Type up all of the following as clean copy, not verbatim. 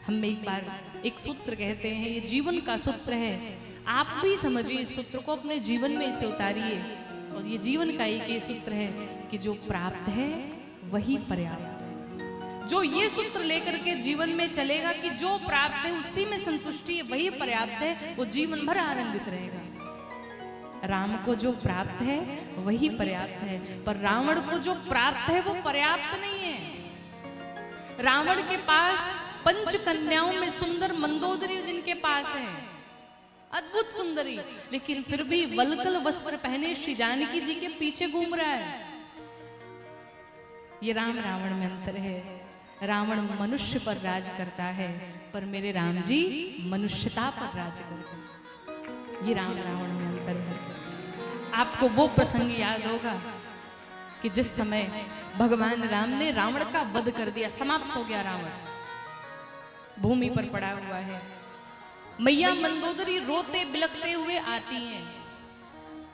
हम एक बार एक सूत्र कहते हैं, ये जीवन का सूत्र है। आप भी समझिए इस सूत्र को, अपने जीवन में इसे उतारिए। और ये जीवन का एक ये सूत्र है कि जो प्राप्त है वही पर्याप्त है। जो ये सूत्र लेकर के जीवन में चलेगा कि जो प्राप्त है उसी में संतुष्टि है, वही पर्याप्त है, वो जीवन भर आनंदित रहेगा। राम को जो प्राप्त है वही पर्याप्त है, पर रावण को जो प्राप्त है वो पर्याप्त नहीं है। रावण के पास 5 कन्याओं में सुंदर मंदोदरी जिनके पास है, अद्भुत सुंदरी, लेकिन फिर भी वल्कल वस्त्र पहने श्री जानकी जी के पीछे घूम रहा है। ये राम रावण में अंतर है। रावण मनुष्य पर राज करता है, पर मेरे राम जी मनुष्यता पर राज करते हैं। ये राम रावण में अंतर है। आपको वो प्रसंग याद होगा कि जिस समय भगवान राम ने रावण का वध कर दिया, समाप्त हो गया रावण, भूमि पर पड़ा हुआ है। मैया मंदोदरी रोते बिलखते हुए आती हैं।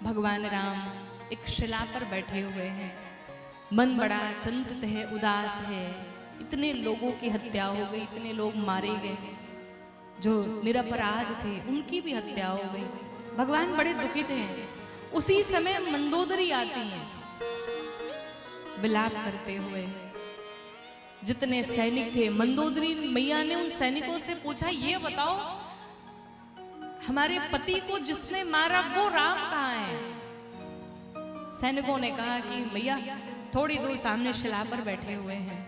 भगवान राम एक शिला पर बैठे हुए हैं, मन बड़ा चिंतित है, उदास है। इतने लोगों की हत्या हो गई, इतने लोग मारे गए, जो निरपराध थे उनकी भी हत्या हो गई। भगवान बड़े दुखित हैं। उसी समय मंदोदरी आती हैं विलाप करते हुए। जितने सैनिक थे, मंदोदरी मैया ने उन सैनिकों से पूछा, ये बताओ हमारे पति को जिसने मारा वो राम कहाँ है? सैनिकों ने कहा कि मैया थोड़ी दूर सामने शिला पर बैठे हुए हैं।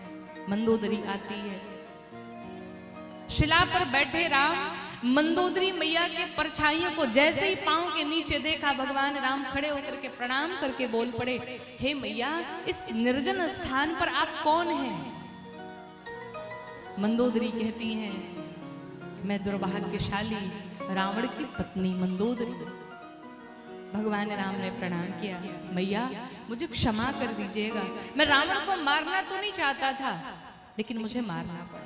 मंदोदरी आती है, शिला पर बैठे राम मंदोदरी मैया के परछाइयों को जैसे ही पांव के नीचे देखा, भगवान राम खड़े होकर के प्रणाम करके बोल पड़े, हे मैया इस निर्जन स्थान पर आप कौन हैं? मंदोदरी कहती हैं, मैं दुर्भाग्यशाली रावण की पत्नी मंदोदरी। भगवान राम ने प्रणाम किया, मैया मुझे क्षमा कर दीजिएगा, मैं रावण को मारना तो नहीं चाहता था, लेकिन मुझे मारना पड़ा।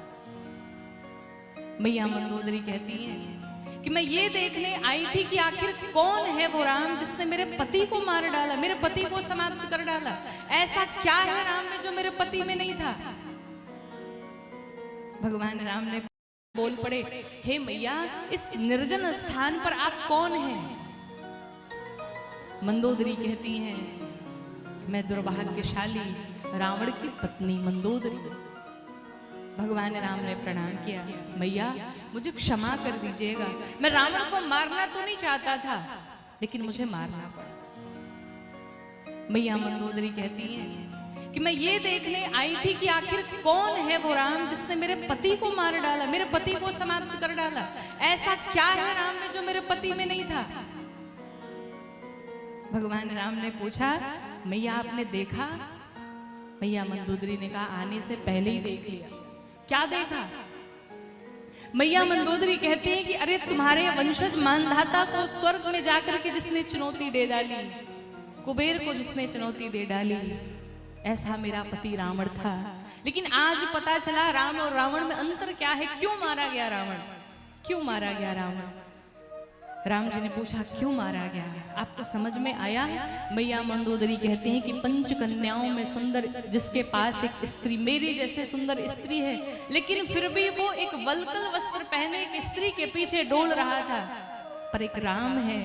मैया मंदोदरी कहती हैं कि मैं ये देखने आई थी कि आखिर कौन है वो राम जिसने मेरे पति को मार डाला, मेरे पति को समाप्त कर डाला। ऐसा क्या है राम में जो मेरे पति में नहीं था? भगवान राम ने बोल पड़े, हे मैया इस निर्जन स्थान पर आप कौन हैं? मंदोदरी कहती हैं, मैं दुर्भाग्यशाली रावण की पत्नी मंदोदरी। भगवान राम ने प्रणाम किया, मैया मुझे क्षमा कर दीजिएगा, मैं रावण को मारना तो नहीं चाहता था, लेकिन मुझे मारना पड़ा। मैया मंदोदरी कहती हैं कि मैं ये देखने आई थी कि आखिर कौन है वो राम जिसने मेरे पति को मार डाला, मेरे पति को समाप्त कर डाला। ऐसा क्या है राम में जो मेरे पति में नहीं था? भगवान राम ने पूछा, मैया आपने देखा? मैया मंदोदरी ने कहा, आने से पहले ही देख लिया। क्या देखा? मैया मंदोदरी कहती हैं कि अरे तुम्हारे वंशज मानधाता को स्वर्ग में जाकर के जिसने चुनौती दे डाली, कुबेर को जिसने चुनौती दे डाली, ऐसा मेरा पति रावण था। लेकिन आज पता चला राम और रावण में अंतर क्या है। क्यों मारा गया रावण? क्यों मारा गया रावण? राम जी ने पूछा, क्यों मारा गया? आपको समझ में आया? मैया मंदोदरी कहती हैं कि 5 कन्याओं में सुंदर जिसके पास एक स्त्री, मेरी जैसे सुंदर स्त्री है, लेकिन फिर भी वो एक वल्कल वस्त्र पहने एक स्त्री के पीछे डोल रहा था। पर एक राम है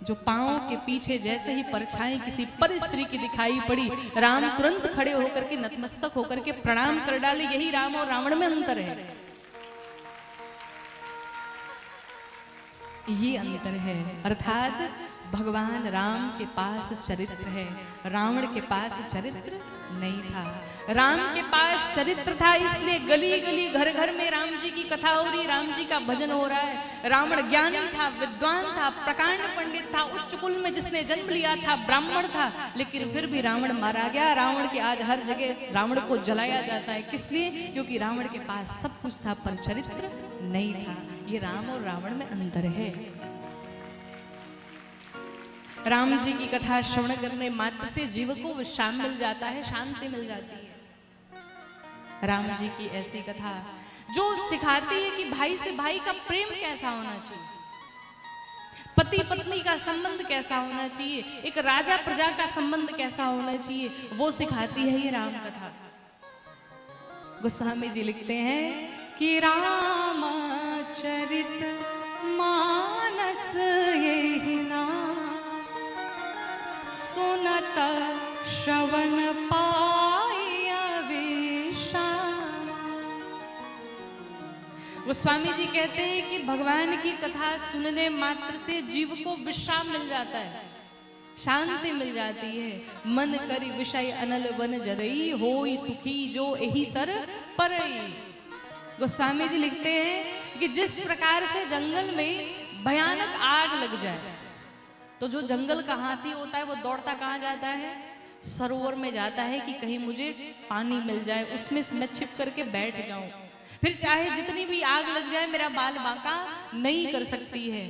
जो पांव के पीछे जैसे ही परछाई किसी पर स्त्री की दिखाई पड़ी, राम तुरंत खड़े होकर के नतमस्तक होकर के प्रणाम कर डाले। यही राम और रावण में अंतर है। ये अंतर है। अर्थात भगवान राम के पास चरित्र है, रावण के पास चरित्र नहीं था। राम के पास चरित्र था, इसलिए गली गली घर घर में राम जी की कथा हो रही, राम जी का भजन हो रहा है। रावण ज्ञानी था, विद्वान था, प्रकांड पंडित था, उच्च कुल में जिसने जन्म लिया था, ब्राह्मण था, लेकिन फिर भी रावण मारा गया। रावण के आज हर जगह रावण को जलाया जाता है। किस लिए? क्योंकि रावण के पास सब कुछ था पर चरित्र नहीं था। ये राम और रावण में अंतर है। राम जी की कथा श्रवण करने मात्र से जीव को विश्राम मिल जाता है, शांति मिल जाती है। राम जी की ऐसी कथा जो सिखाती है कि भाई से भाई का प्रेम कैसा होना चाहिए, पति पत्नी का संबंध कैसा होना चाहिए, एक राजा प्रजा का संबंध कैसा होना चाहिए, वो सिखाती है ये राम कथा। गोस्वामी जी लिखते हैं कि रामचरित मानस यही नाम सुनत श्रवण पाय विश्राम। गोस्वामी जी कहते हैं कि भगवान की कथा सुनने मात्र से जीव को विश्राम मिल जाता है, शांति मिल जाती है। मन करि विषय अनल वन जरई होई सुखी जो एही सर परई। गोस्वामी जी लिखते हैं कि जिस प्रकार से जंगल में भयानक आग लग जाए तो जो जंगल का हाथी होता है वो दौड़ता कहाँ जाता है? सरोवर में जाता है कि कहीं मुझे पानी मिल जाए, उसमें मैं छिप करके बैठ जाऊं, फिर चाहे जितनी भी आग लग जाए मेरा बाल बांका नहीं कर सकती है।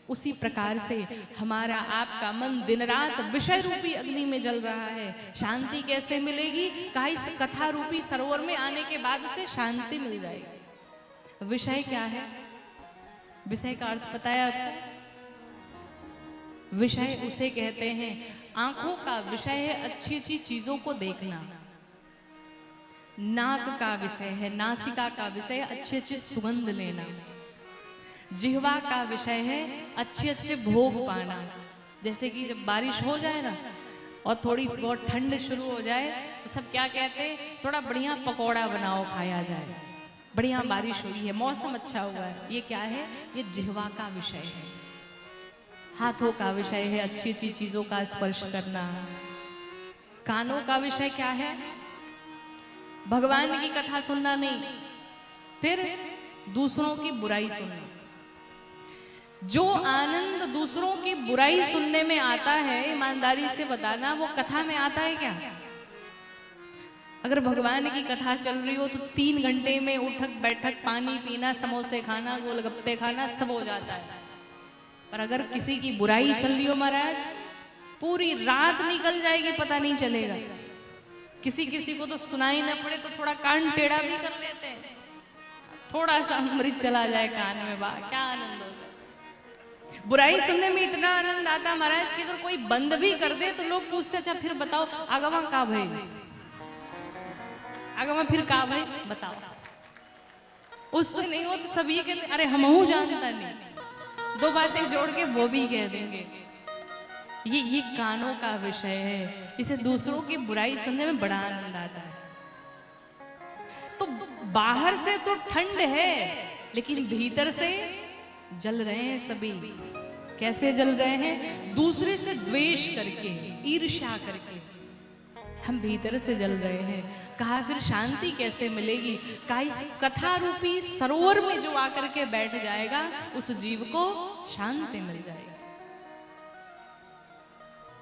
उसी प्रकार से हमारा आपका मन दिन रात विषय रूपी अग्नि में जल रहा है। शांति कैसे मिलेगी? कहा इस कथा रूपी सरोवर में आने के बाद उसे शांति मिल जाएगी। विषय क्या है? विषय का अर्थ पता है आपको? विषय उसे कहते हैं, आंखों का विषय है अच्छी अच्छी चीजों को देखना। नाक का विषय है, नासिका का विषय है अच्छी अच्छी सुगंध लेना। जिह्वा का विषय है अच्छे अच्छे भोग पाना। जैसे कि जब बारिश हो जाए ना और थोड़ी बहुत ठंड शुरू हो जाए तो सब क्या कहते हैं? थोड़ा बढ़िया पकौड़ा बनाओ, खाया जाए, बढ़िया बारिश हुई है, मौसम अच्छा हुआ है। ये क्या है? ये जिह्वा का विषय है। हाथों का विषय है अच्छी अच्छी चीजों का स्पर्श करना। कानों का विषय क्या है? भगवान की कथा सुनना नहीं, फिर दूसरों की बुराई सुनना। जो आनंद दूसरों की बुराई सुनने में आता है, ईमानदारी से बताना, वो कथा में आता है क्या? अगर भगवान की कथा चल रही हो तो 3 घंटे में उठक बैठक, पानी पीना, समोसे खाना, गोलगप्पे खाना सब हो जाता है। पर अगर किसी की बुराई चल रही हो महाराज, पूरी रात निकल जाएगी, पता नहीं चलेगा। किसी किसी को तो सुनाई ना पड़े तो थोड़ा कान टेढ़ा भी कर लेते हैं, थोड़ा सा अमृत चला जाए कान में, वाह क्या आनंद होता है। बुराई सुनने में इतना आनंद आता महाराज कि अगर कोई बंद भी कर दे तो लोग पूछते अच्छा फिर बताओ आगमा का भाई, आगमा फिर का भाई बताओ। उससे नहीं हो तो सभी कहते अरे हमहू जानता नहीं, 2 बातें जोड़ के वो भी कह देंगे। ये कानों का विषय है। इसे दूसरों की बुराई सुनने में बड़ा आनंद आता है। तो बाहर से तो ठंड है लेकिन भीतर से जल रहे हैं सभी। कैसे जल रहे हैं? दूसरे से द्वेष करके, ईर्ष्या करके हम भीतर से जल रहे हैं। कहा फिर शांति कैसे मिलेगी? कहा इस कथा रूपी सरोवर में जो आकर के बैठ जाएगा उस जीव को शांति मिल जाएगी।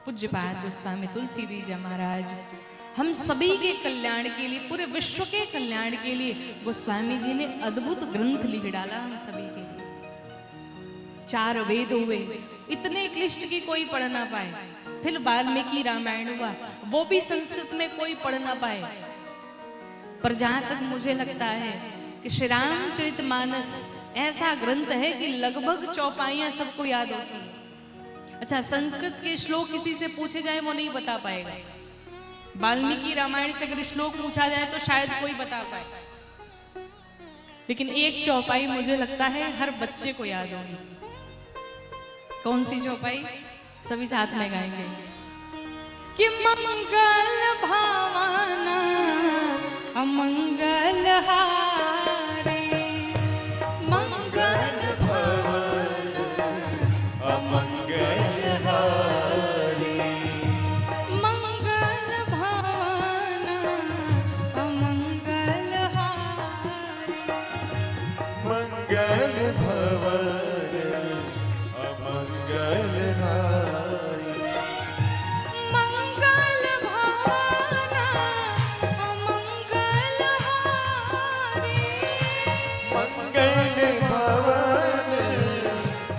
पूज्यपाद गोस्वामी तुलसीदास जी महाराज हम सभी के कल्याण के लिए, पूरे विश्व के कल्याण के लिए गोस्वामी जी ने अद्भुत ग्रंथ लिख डाला हम सभी के लिए। 4 वेद हुए, इतने क्लिष्ट की कोई पढ़ ना पाए। फिर वाल्मीकि रामायण हुआ, वो भी संस्कृत में कोई पढ़ ना पाए। पर जहां तक मुझे लगता है कि श्री रामचरितमानस ऐसा ग्रंथ है कि लगभग चौपाइयां सबको याद होती हैं। अच्छा, संस्कृत के श्लोक किसी से पूछे जाए वो नहीं बता पाएगा। वाल्मीकि रामायण से अगर श्लोक पूछा जाए तो शायद कोई बता पाए, लेकिन एक चौपाई मुझे लगता है हर बच्चे को याद होगी। कौन सी चौपाई? सभी साथ में गाएंगे कि मंगल भावना अमंगल हारे, मंगल भवन अमंगल हारे, मंगल भावना अमंगल हारे, मंगल भवन अमंगल हारे, मंगल भावना अमंगल हारे, मंगल भवन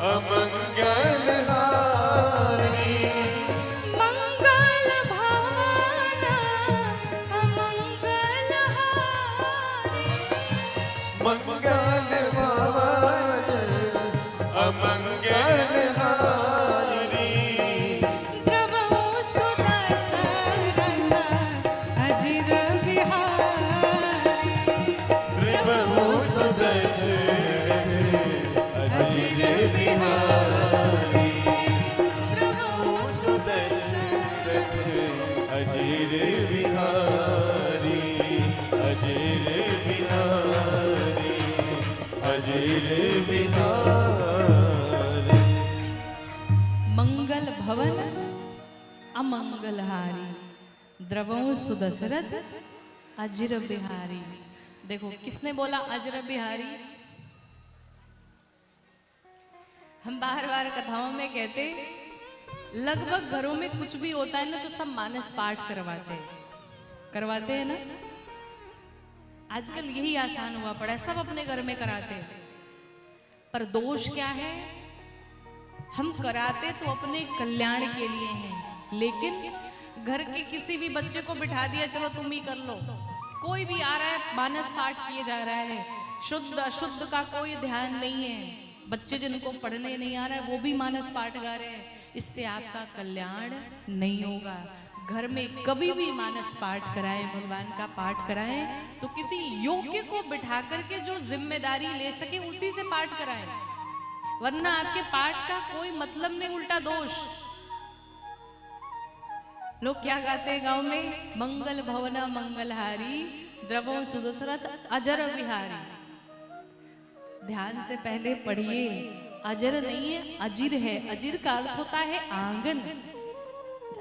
अमंगल हारे, मंगल भावना अमंगल हारे, मंगल भवन अमंगल हारे, द्रवहु सुदर्शन अजिर बिहारी, द्रवहु अजीर बिहारी। मंगल भवन अमंगलहारी, द्रवों सुदशरथ अजिर बिहारी। देखो किसने बोला अजर बिहारी? हम बार बार कथाओं में कहते, लगभग घरों में कुछ भी होता है ना तो सब मानस पाठ करवाते हैं ना। आजकल यही आसान हुआ पड़ा है, सब अपने घर में कराते हैं। पर दोष क्या है? हम कराते तो अपने कल्याण के लिए हैं, लेकिन घर के किसी भी बच्चे को बिठा दिया, चलो तुम ही कर लो। कोई भी आ रहा है, मानस पाठ किए जा रहा है, शुद्ध अशुद्ध का कोई ध्यान नहीं है। बच्चे जिनको पढ़ने नहीं आ रहा है वो भी मानस पाठ गा रहे हैं। इससे आपका कल्याण नहीं होगा। घर में कभी भी मानस पाठ कराएं, भगवान का पाठ कराएं तो किसी योग्य को बिठा करके जो जिम्मेदारी ले सके उसी से पाठ कराएं, वरना आपके पाठ का कोई मतलब नहीं, उल्टा दोष। लोग क्या गाते हैं गांव में? मंगल भवना मंगलहारी, द्रवों सुदशरथ अजर बिहारी। ध्यान से पहले पढ़िए, अजर नहीं है अजिर है। अजिर का अर्थ होता है आंगन,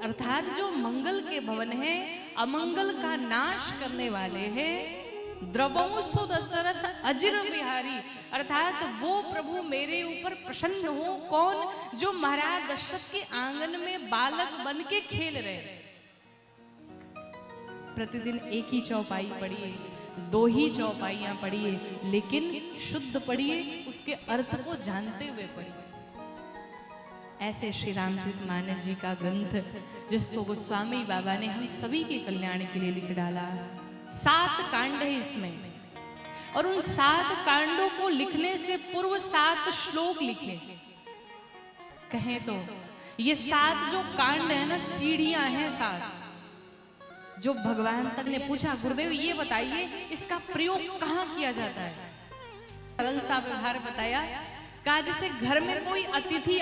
अर्थात जो मंगल के भवन है, अमंगल का नाश करने वाले हैं। द्रवों सुदशरथ अजिर बिहारी, अर्थात वो प्रभु मेरे ऊपर प्रसन्न हो। कौन? जो महाराज दशरथ के आंगन में बालक बन के खेल रहे। प्रतिदिन एक ही चौपाई पढ़िए, 2 ही चौपाइयां पढ़िए, लेकिन शुद्ध पढ़िए, उसके अर्थ को जानते हुए पढ़िए। ऐसे श्री रामचरितमानस जी का ग्रंथ, जिसको गोस्वामी बाबा ने हम सभी के कल्याण के लिए लिख डाला। 7 कांड है इसमें, और उन 7 कांडों को लिखने से पूर्व 7 श्लोक लिखे। कहें तो ये 7 जो कांड है ना, सीढ़ियां हैं 7, जो भगवान तक ने पूछा, गुरुदेव ये बताइए इसका प्रयोग कहाँ किया जाता है? सरल सा व्यवहार बताया। कहा जैसे घर में कोई अतिथि